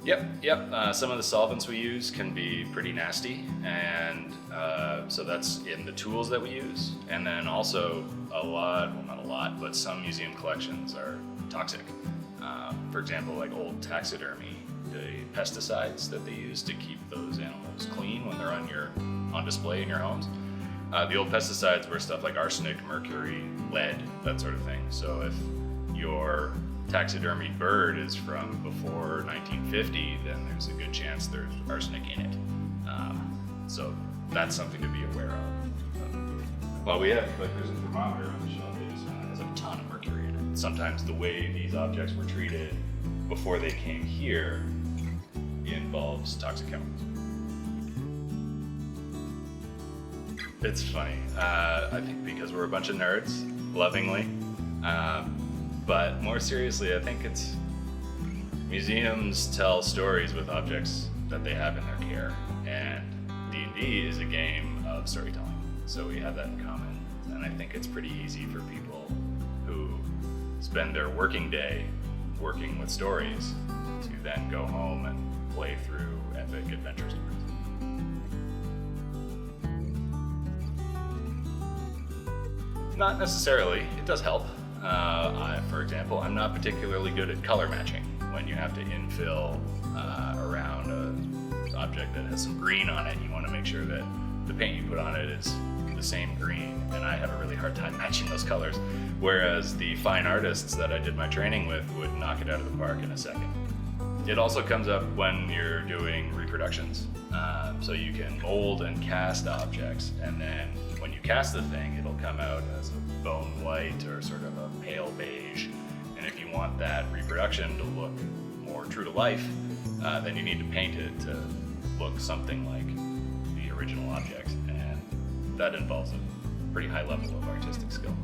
Yep. Some of the solvents we use can be pretty nasty, and so that's in the tools that we use. And then also not a lot, but some museum collections are toxic. For example, like old taxidermy, the pesticides that they use to keep those animals clean when they're on display in your homes. The old pesticides were stuff like arsenic, mercury, lead, that sort of thing. So if your taxidermy bird is from before 1950, then there's a good chance there's arsenic in it. So that's something to be aware of. Well, there's a thermometer on the shelf that has a ton of mercury in it. Sometimes the way these objects were treated before they came here involves toxic chemicals. It's funny. I think because we're a bunch of nerds, lovingly. But more seriously, I think it's museums tell stories with objects that they have in their care, and D&D is a game of storytelling. So we have that in common, and I think it's pretty easy for people who spend their working day working with stories to then go home and play through epic adventure stories. Not necessarily. It does help. For example, I'm not particularly good at color matching. When you have to infill around an object that has some green on it, you want to make sure that the paint you put on it is the same green, and I have a really hard time matching those colors. Whereas the fine artists that I did my training with would knock it out of the park in a second. It also comes up when you're doing reproductions. So you can mold and cast objects, and then when you cast the thing, it'll come out as a bone white or sort of a pale beige. And if you want that reproduction to look more true to life, then you need to paint it to look something like the original object. And that involves a pretty high level of artistic skill.